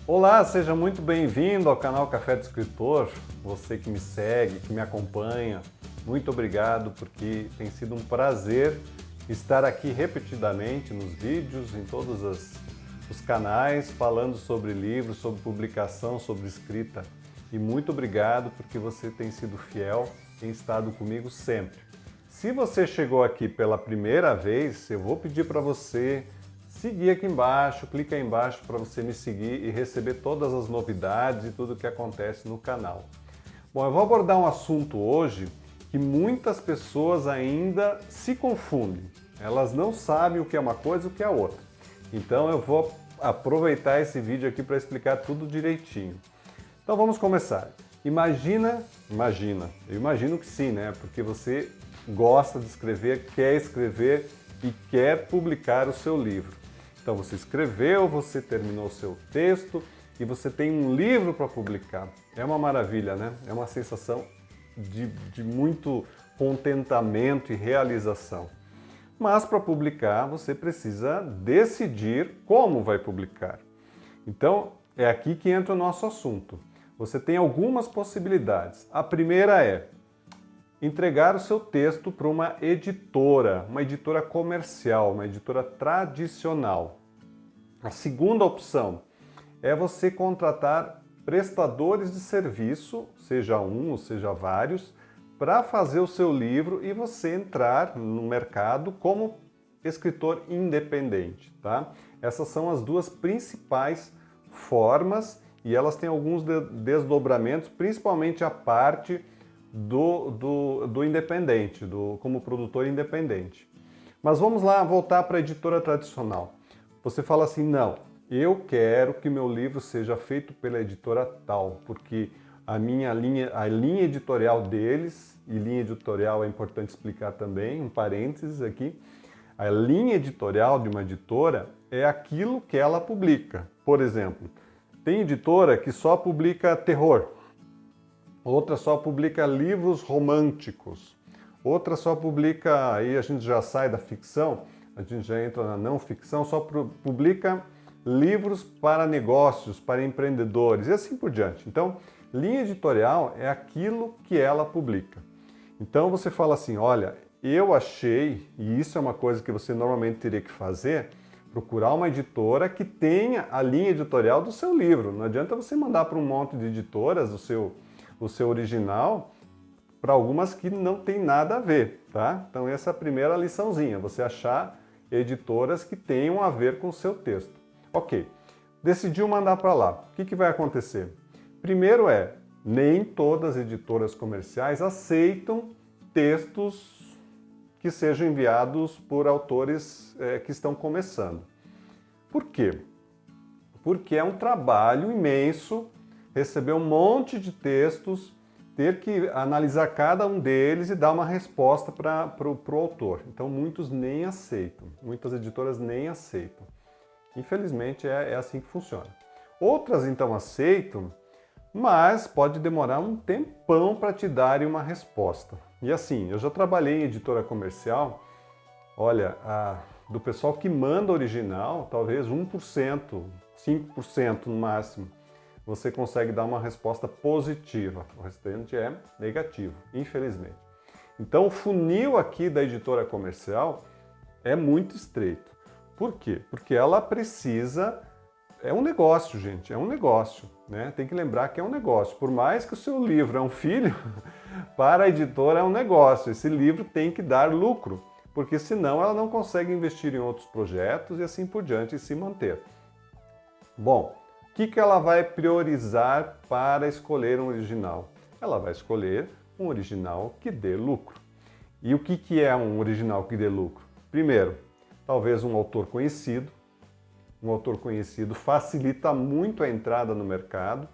Olá, seja muito bem-vindo ao canal Café do Escritor. Você que me segue, que me acompanha, muito obrigado, porque tem sido um prazer estar aqui repetidamente nos vídeos, em todos os canais, falando sobre livros, sobre publicação, sobre escrita. E muito obrigado porque você tem sido fiel, tem estado comigo sempre. Se você chegou aqui pela primeira vez, eu vou pedir para você seguir aqui embaixo, clica aí embaixo para você me seguir e receber todas as novidades e tudo o que acontece no canal. Bom, eu vou abordar um assunto hoje que muitas pessoas ainda se confundem. Elas não sabem o que é uma coisa e o que é outra. Então eu vou aproveitar esse vídeo aqui para explicar tudo direitinho. Então vamos começar. Eu imagino que sim, né? Porque você gosta de escrever, quer escrever e quer publicar o seu livro. Então você escreveu, você terminou o seu texto e você tem um livro para publicar. É uma maravilha, né? É uma sensação de muito contentamento e realização. Mas para publicar você precisa decidir como vai publicar. Então é aqui que entra o nosso assunto. Você tem algumas possibilidades. A primeira é entregar o seu texto para uma editora comercial, uma editora tradicional. A segunda opção é você contratar prestadores de serviço, seja um ou seja vários, para fazer o seu livro e você entrar no mercado como escritor independente, tá? Essas são as duas principais formas e elas têm alguns desdobramentos, principalmente a parte do independente, como produtor independente. Mas vamos lá voltar para a editora tradicional. Você fala assim, não, eu quero que meu livro seja feito pela editora tal, porque a linha editorial deles, e linha editorial é importante explicar também, um parênteses aqui, a linha editorial de uma editora é aquilo que ela publica. Por exemplo, tem editora que só publica terror, outra só publica livros românticos, outra só publica, aí a gente já sai da ficção, a gente já entra na não ficção, só publica livros para negócios, para empreendedores e assim por diante. Então, linha editorial é aquilo que ela publica. Então você fala assim, olha, eu achei, e isso é uma coisa que você normalmente teria que fazer, procurar uma editora que tenha a linha editorial do seu livro. Não adianta você mandar para um monte de editoras o seu original para algumas que não tem nada a ver, tá? Então essa é a primeira liçãozinha, você achar editoras que tenham a ver com o seu texto. Ok, decidiu mandar para lá. O que vai acontecer? Primeiro nem todas as editoras comerciais aceitam textos que sejam enviados por autores que estão começando. Por quê? Porque é um trabalho imenso receber um monte de textos, ter que analisar cada um deles e dar uma resposta para o autor. Então muitos nem aceitam, muitas editoras nem aceitam. Infelizmente é assim que funciona. Outras então aceitam, mas pode demorar um tempão para te darem uma resposta. E assim, eu já trabalhei em editora comercial, olha, do pessoal que manda original, talvez 1%, 5% no máximo, você consegue dar uma resposta positiva. O restante é negativo, infelizmente. Então o funil aqui da editora comercial é muito estreito. Por quê? Porque ela precisa... É um negócio, gente, é um negócio, né? Tem que lembrar que é um negócio. Por mais que o seu livro é um filho, para a editora é um negócio. Esse livro tem que dar lucro, porque senão ela não consegue investir em outros projetos e assim por diante e se manter. Bom, o que ela vai priorizar para escolher um original? Ela vai escolher um original que dê lucro. E o que é um original que dê lucro? Primeiro, talvez um autor conhecido. Um autor conhecido facilita muito a entrada no mercado.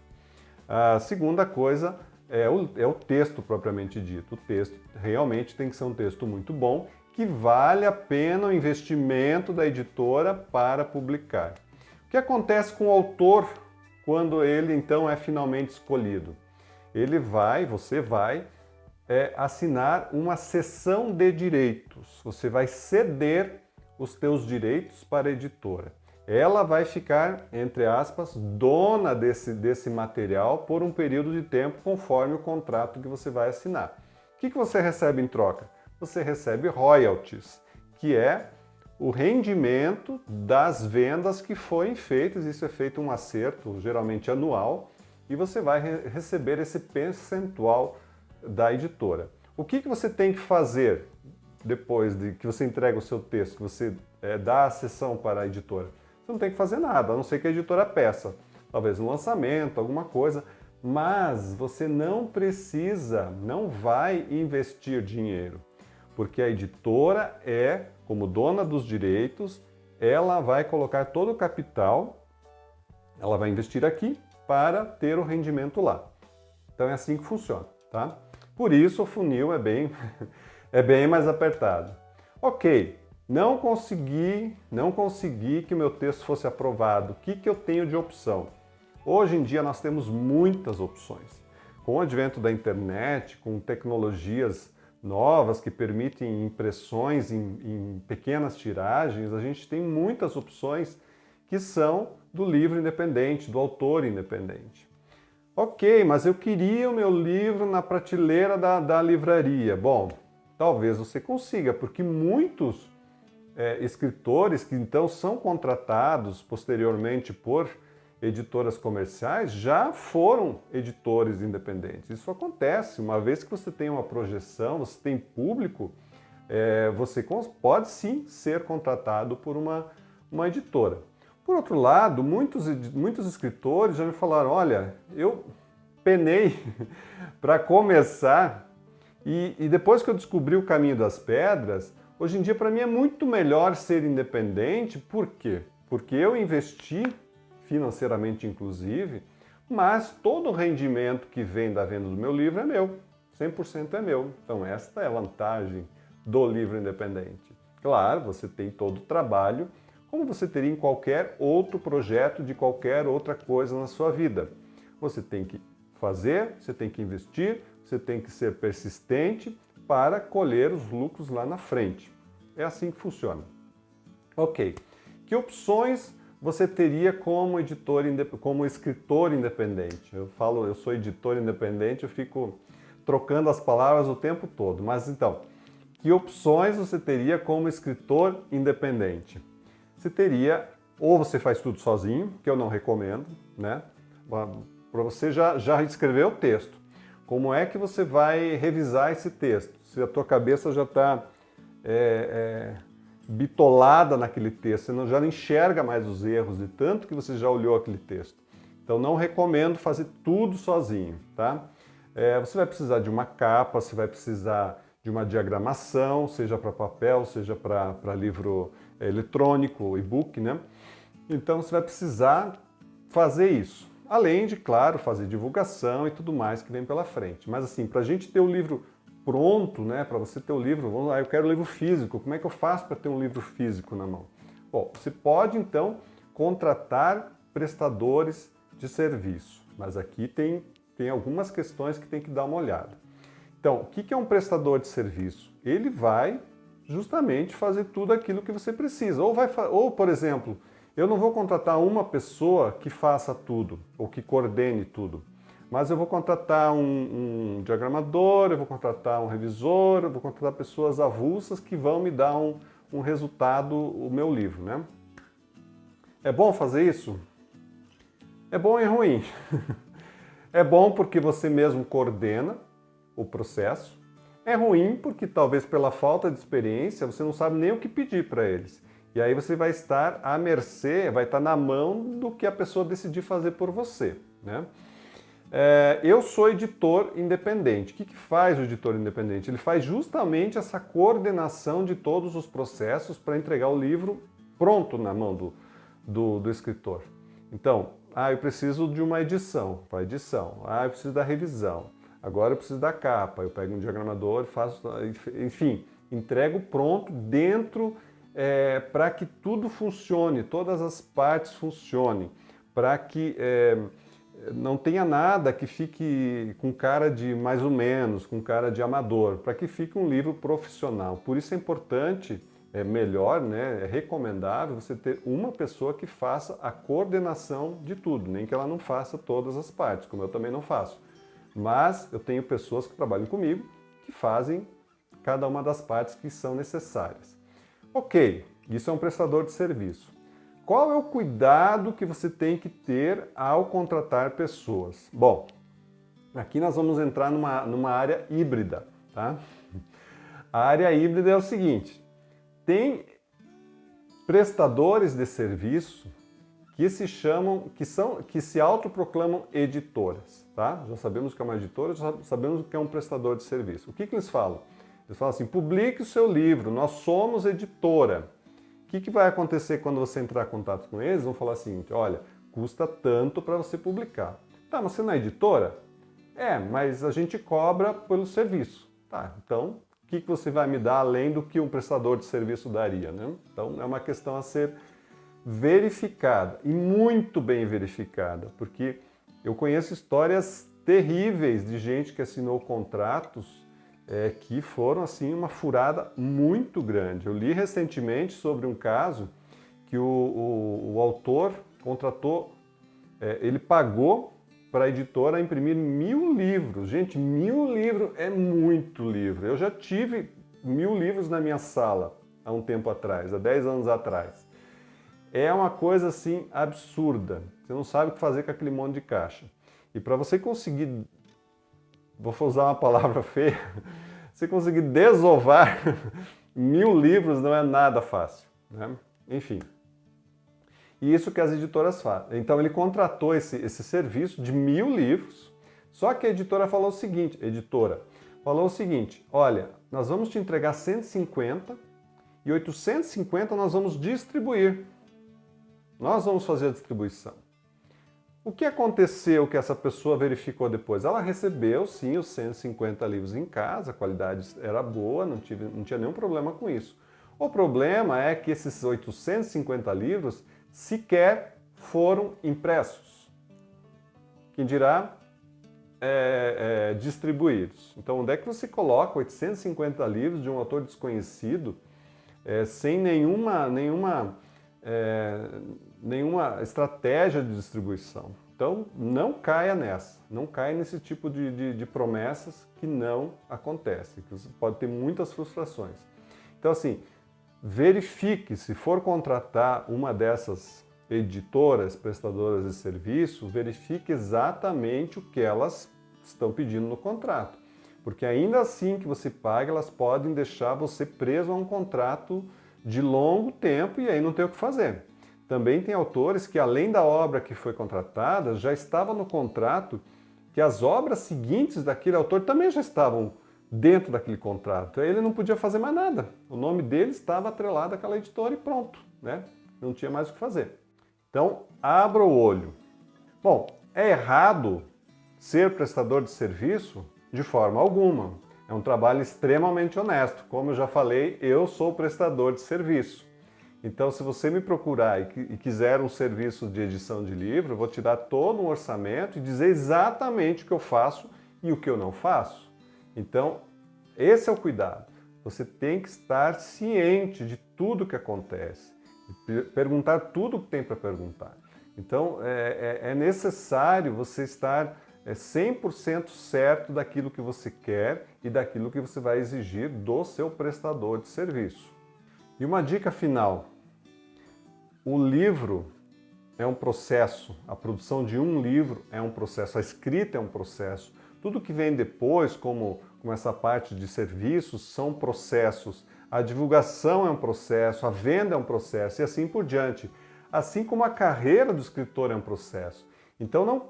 A segunda coisa é o texto propriamente dito. O texto realmente tem que ser um texto muito bom, que vale a pena o investimento da editora para publicar. O que acontece com o autor quando ele então é finalmente escolhido? Você vai assinar uma cessão de direitos. Você vai ceder os teus direitos para a editora. ela vai ficar, entre aspas, dona desse material por um período de tempo conforme o contrato que você vai assinar. O que você recebe em troca? Você recebe royalties, que é o rendimento das vendas que foram feitas. Isso é feito um acerto, geralmente anual, e você vai receber esse percentual da editora. O que você tem que fazer depois de que você entrega o seu texto, que você dá a cessão para a editora? Você não tem que fazer nada, a não ser que a editora peça, talvez um lançamento, alguma coisa, mas você não precisa, não vai investir dinheiro, porque a editora como dona dos direitos, ela vai colocar todo o capital, ela vai investir aqui para ter o rendimento lá. Então é assim que funciona, tá? Por isso o funil é bem mais apertado. Ok, não consegui que o meu texto fosse aprovado. O que eu tenho de opção? Hoje em dia nós temos muitas opções. Com o advento da internet, com tecnologias novas que permitem impressões em pequenas tiragens, a gente tem muitas opções que são do livro independente, do autor independente. Ok, mas eu queria o meu livro na prateleira da livraria. Bom, talvez você consiga, porque muitos escritores que então são contratados posteriormente por editoras comerciais já foram editores independentes. Isso acontece, uma vez que você tem uma projeção, você tem público, você pode sim ser contratado por uma editora. Por outro lado, muitos escritores já me falaram, olha, eu penei para começar e depois que eu descobri o caminho das pedras, hoje em dia para mim é muito melhor ser independente. Por quê? Porque eu investi financeiramente inclusive, mas todo o rendimento que vem da venda do meu livro é meu, 100% é meu. Então esta é a vantagem do livro independente. Claro, você tem todo o trabalho, como você teria em qualquer outro projeto de qualquer outra coisa na sua vida. Você tem que fazer, você tem que investir, você tem que ser persistente para colher os lucros lá na frente. É assim que funciona. Ok, que opções você teria como escritor independente? Eu sou editor independente, eu fico trocando as palavras o tempo todo. Mas então, que opções você teria como escritor independente? Você teria, ou você faz tudo sozinho, que eu não recomendo, né? Para você já escrever o texto. Como é que você vai revisar esse texto? Se a tua cabeça já está bitolada naquele texto, você já não enxerga mais os erros de tanto que você já olhou aquele texto. Então não recomendo fazer tudo sozinho, tá? Você vai precisar de uma capa, você vai precisar de uma diagramação, seja para papel, seja para livro eletrônico, e-book, né? Então você vai precisar fazer isso. Além de, claro, fazer divulgação e tudo mais que vem pela frente. Mas assim, para a gente ter o livro pronto, né, para você ter o livro, vamos lá, eu quero o livro físico, como é que eu faço para ter um livro físico na mão? Bom, você pode então contratar prestadores de serviço, mas aqui tem algumas questões que tem que dar uma olhada. Então, o que é um prestador de serviço? Ele vai justamente fazer tudo aquilo que você precisa. Ou, por exemplo, eu não vou contratar uma pessoa que faça tudo, ou que coordene tudo. Mas eu vou contratar um diagramador, eu vou contratar um revisor, eu vou contratar pessoas avulsas que vão me dar um resultado, o meu livro, né? É bom fazer isso? É bom e ruim. É bom porque você mesmo coordena o processo. É ruim porque talvez pela falta de experiência você não sabe nem o que pedir para eles. E aí você vai estar à mercê, vai estar na mão do que a pessoa decidir fazer por você, né? Eu sou editor independente. O que faz o editor independente? Ele faz justamente essa coordenação de todos os processos para entregar o livro pronto na mão do escritor. Então, eu preciso de uma edição, para edição. Eu preciso da revisão. Agora eu preciso da capa. Eu pego um diagramador, faço, enfim, entrego pronto dentro para que tudo funcione, todas as partes funcionem, para que não tenha nada que fique com cara de mais ou menos, com cara de amador, para que fique um livro profissional. Por isso é importante é melhor, né, é recomendável você ter uma pessoa que faça a coordenação de tudo, nem que ela não faça todas as partes, como eu também não faço. Mas eu tenho pessoas que trabalham comigo que fazem cada uma das partes que são necessárias. Ok, isso é um prestador de serviço. Qual é o cuidado que você tem que ter ao contratar pessoas? Bom, aqui nós vamos entrar numa área híbrida, tá? A área híbrida é o seguinte: tem prestadores de serviço que se chamam, que se autoproclamam editoras, tá? Já sabemos que é uma editora, já sabemos o que é um prestador de serviço. O que eles falam? Eles falam assim: publique o seu livro, nós somos editora. O que vai acontecer quando você entrar em contato com eles? Vão falar assim: olha, custa tanto para você publicar. Tá, mas você não é editora? É, mas a gente cobra pelo serviço. Tá, então o que você vai me dar além do que um prestador de serviço daria, né? Então é uma questão a ser verificada, e muito bem verificada, porque eu conheço histórias terríveis de gente que assinou contratos que foram assim uma furada muito grande. Eu li recentemente sobre um caso que o autor contratou, ele pagou para a editora imprimir 1000 livros. Gente, 1000 livros é muito livro. Eu já tive 1000 livros na minha sala há um tempo atrás, há 10 anos atrás. É uma coisa assim absurda. Você não sabe o que fazer com aquele monte de caixa. E para você conseguir, vou usar uma palavra feia, você conseguir desovar 1000 livros não é nada fácil, né? Enfim. E isso que as editoras fazem. Então ele contratou esse serviço de 1000 livros, só que a editora falou o seguinte, olha, nós vamos te entregar 150 e 850 nós vamos distribuir. Nós vamos fazer a distribuição. O que aconteceu que essa pessoa verificou depois? Ela recebeu, sim, os 150 livros em casa, a qualidade era boa, não tinha nenhum problema com isso. O problema é que esses 850 livros sequer foram impressos. Quem dirá distribuídos. Então, onde é que você coloca 850 livros de um autor desconhecido sem nenhuma estratégia de distribuição? Então, não caia nessa, não caia nesse tipo de promessas que não acontecem, que você pode ter muitas frustrações. Então, assim, verifique, se for contratar uma dessas editoras, prestadoras de serviço, verifique exatamente o que elas estão pedindo no contrato. Porque ainda assim que você paga, elas podem deixar você preso a um contrato de longo tempo e aí não tem o que fazer. Também tem autores que, além da obra que foi contratada, já estava no contrato que as obras seguintes daquele autor também já estavam dentro daquele contrato. Aí ele não podia fazer mais nada. O nome dele estava atrelado àquela editora e pronto, né? Não tinha mais o que fazer. Então, abra o olho. Bom, é errado ser prestador de serviço? De forma alguma. É um trabalho extremamente honesto. Como eu já falei, eu sou prestador de serviço. Então, se você me procurar e quiser um serviço de edição de livro, eu vou te dar todo um orçamento e dizer exatamente o que eu faço e o que eu não faço. Então, esse é o cuidado. Você tem que estar ciente de tudo que acontece, perguntar tudo o que tem para perguntar. Então, é necessário você estar 100% certo daquilo que você quer e daquilo que você vai exigir do seu prestador de serviço. E uma dica final: o livro é um processo, a produção de um livro é um processo, a escrita é um processo. Tudo que vem depois, como essa parte de serviços, são processos. A divulgação é um processo, a venda é um processo e assim por diante. Assim como a carreira do escritor é um processo. Então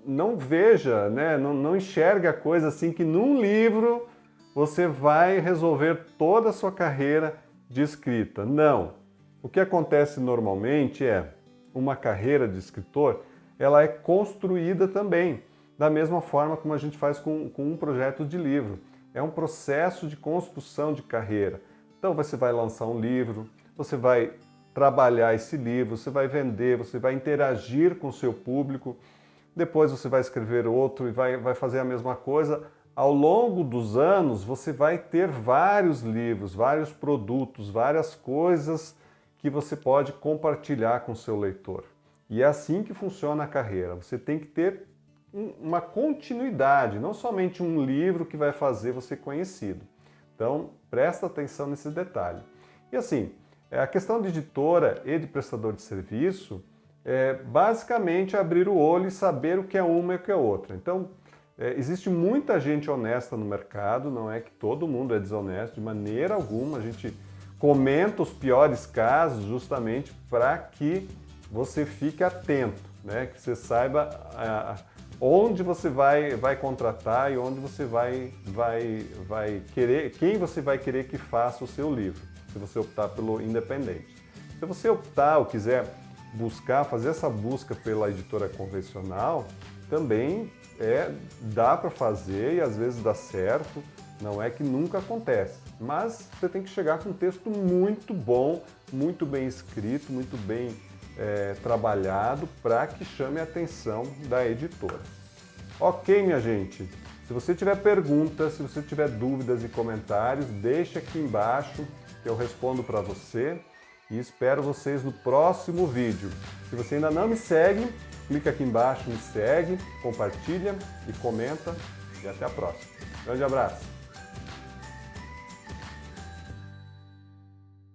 não veja, né, não enxergue a coisa assim que num livro você vai resolver toda a sua carreira de escrita. Não. O que acontece normalmente é uma carreira de escritor, ela é construída também, da mesma forma como a gente faz com um projeto de livro. É um processo de construção de carreira. Então você vai lançar um livro, você vai trabalhar esse livro, você vai vender, você vai interagir com o seu público, depois você vai escrever outro e vai fazer a mesma coisa, ao longo dos anos você vai ter vários livros, vários produtos, várias coisas que você pode compartilhar com o seu leitor. E é assim que funciona a carreira. Você tem que ter uma continuidade, não somente um livro que vai fazer você conhecido. Então, presta atenção nesse detalhe. E assim, a questão de editora e de prestador de serviço é basicamente abrir o olho e saber o que é uma e o que é outra. Então, existe muita gente honesta no mercado, não é que todo mundo é desonesto, de maneira alguma. A gente comenta os piores casos justamente para que você fique atento, né? Que você saiba onde você vai contratar e onde você vai querer, quem você vai querer que faça o seu livro, se você optar pelo independente. Se você optar ou quiser fazer essa busca pela editora convencional, também dá para fazer e às vezes dá certo, não é que nunca acontece, mas você tem que chegar com um texto muito bom, muito bem escrito, muito bem trabalhado para que chame a atenção da editora. Ok, minha gente? Se você tiver perguntas, se você tiver dúvidas e comentários, deixa aqui embaixo que eu respondo para você e espero vocês no próximo vídeo. Se você ainda não me segue, clica aqui embaixo, me segue, compartilha e comenta e até a próxima. Grande abraço!